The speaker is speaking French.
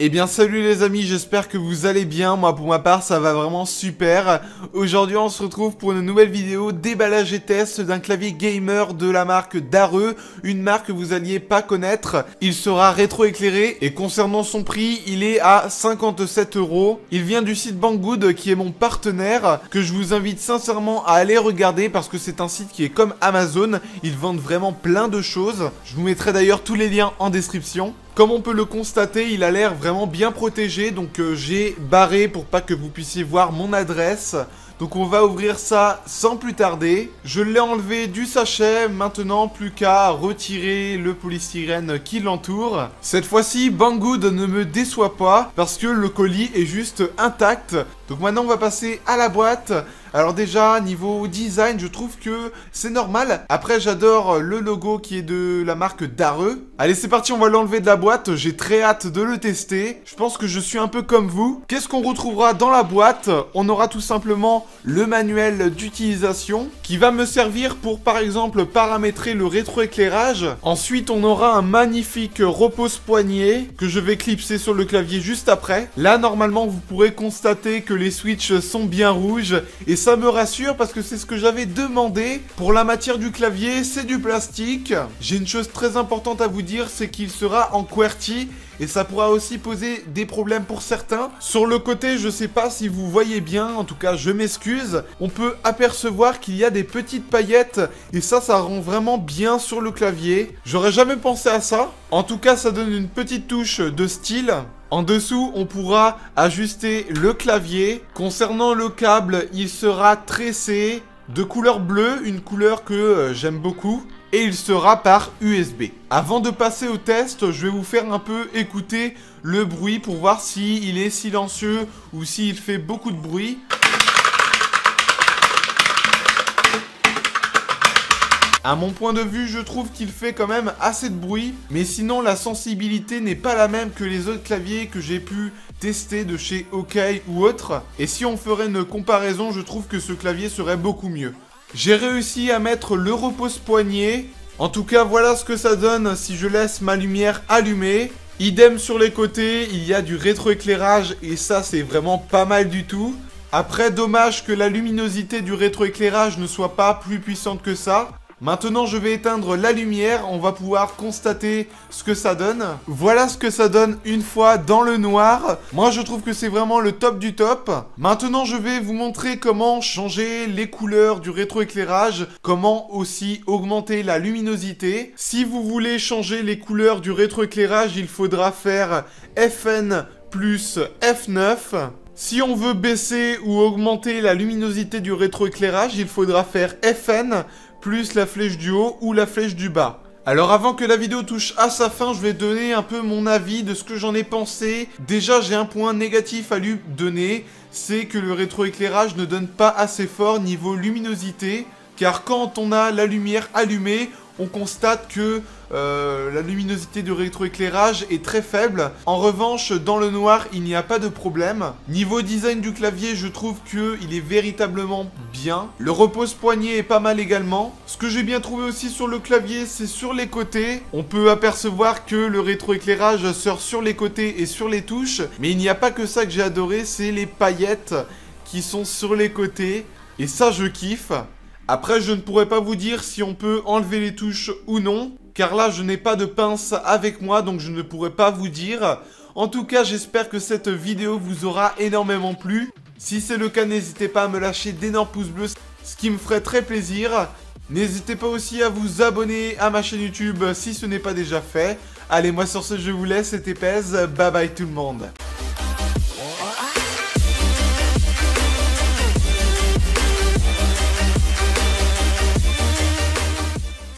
Eh bien salut les amis, j'espère que vous allez bien. Moi pour ma part ça va vraiment super. Aujourd'hui on se retrouve pour une nouvelle vidéo déballage et test d'un clavier gamer de la marque Dareux, une marque que vous alliez pas connaître. Il sera rétro-éclairé et concernant son prix, il est à 57 €. Il vient du site Banggood qui est mon partenaire, que je vous invite sincèrement à aller regarder parce que c'est un site qui est comme Amazon. Ils vendent vraiment plein de choses. Je vous mettrai d'ailleurs tous les liens en description. Comme on peut le constater, il a l'air vraiment bien protégé, donc j'ai barré pour pas que vous puissiez voir mon adresse. Donc on va ouvrir ça sans plus tarder. Je l'ai enlevé du sachet, maintenant plus qu'à retirer le polystyrène qui l'entoure. Cette fois-ci, Banggood ne me déçoit pas parce que le colis est juste intact. Donc maintenant on va passer à la boîte. Alors déjà, niveau design, je trouve que c'est normal. Après, j'adore le logo qui est de la marque Dareux. Allez, c'est parti, on va l'enlever de la boîte. J'ai très hâte de le tester. Je pense que je suis un peu comme vous. Qu'est-ce qu'on retrouvera dans la boîte? On aura tout simplement le manuel d'utilisation qui va me servir pour, par exemple, paramétrer le rétroéclairage. Ensuite, on aura un magnifique repose-poignet que je vais clipser sur le clavier juste après. Là, normalement, vous pourrez constater que les switches sont bien rouges et ça me rassure parce que c'est ce que j'avais demandé. Pour la matière du clavier, c'est du plastique. J'ai une chose très importante à vous dire, c'est qu'il sera en QWERTY et ça pourra aussi poser des problèmes pour certains. Sur le côté, je sais pas si vous voyez bien, en tout cas je m'excuse, on peut apercevoir qu'il y a des petites paillettes et ça rend vraiment bien sur le clavier. J'aurais jamais pensé à ça. En tout cas, ça donne une petite touche de style. En dessous, on pourra ajuster le clavier. Concernant le câble, il sera tressé de couleur bleue, une couleur que j'aime beaucoup. Et il sera par USB. Avant de passer au test, je vais vous faire un peu écouter le bruit pour voir s'il est silencieux ou s'il fait beaucoup de bruit. À mon point de vue, je trouve qu'il fait quand même assez de bruit, mais sinon la sensibilité n'est pas la même que les autres claviers que j'ai pu tester de chez OK ou autre. Et si on ferait une comparaison, je trouve que ce clavier serait beaucoup mieux. J'ai réussi à mettre le repose-poignet. En tout cas, voilà ce que ça donne si je laisse ma lumière allumée. Idem sur les côtés, il y a du rétroéclairage et ça c'est vraiment pas mal du tout. Après, dommage que la luminosité du rétroéclairage ne soit pas plus puissante que ça. Maintenant, je vais éteindre la lumière, on va pouvoir constater ce que ça donne. Voilà ce que ça donne une fois dans le noir. Moi, je trouve que c'est vraiment le top du top. Maintenant, je vais vous montrer comment changer les couleurs du rétroéclairage, comment aussi augmenter la luminosité. Si vous voulez changer les couleurs du rétroéclairage, il faudra faire FN plus F9. Si on veut baisser ou augmenter la luminosité du rétroéclairage, il faudra faire FN plus la flèche du haut ou la flèche du bas. Alors avant que la vidéo touche à sa fin, je vais donner un peu mon avis de ce que j'en ai pensé. Déjà, j'ai un point négatif à lui donner, c'est que le rétroéclairage ne donne pas assez fort niveau luminosité. Car quand on a la lumière allumée, on constate que la luminosité du rétroéclairage est très faible. En revanche, dans le noir, il n'y a pas de problème. Niveau design du clavier, je trouve qu'il est véritablement bien. Le repose-poignet est pas mal également. Ce que j'ai bien trouvé aussi sur le clavier, c'est sur les côtés. On peut apercevoir que le rétroéclairage sort sur les côtés et sur les touches. Mais il n'y a pas que ça que j'ai adoré, c'est les paillettes qui sont sur les côtés. Et ça, je kiffe. Après, je ne pourrais pas vous dire si on peut enlever les touches ou non, car là, je n'ai pas de pince avec moi, donc je ne pourrais pas vous dire. En tout cas, j'espère que cette vidéo vous aura énormément plu. Si c'est le cas, n'hésitez pas à me lâcher d'énormes pouces bleus, ce qui me ferait très plaisir. N'hésitez pas aussi à vous abonner à ma chaîne YouTube si ce n'est pas déjà fait. Allez, moi sur ce, je vous laisse, c'était Pez, bye bye tout le monde.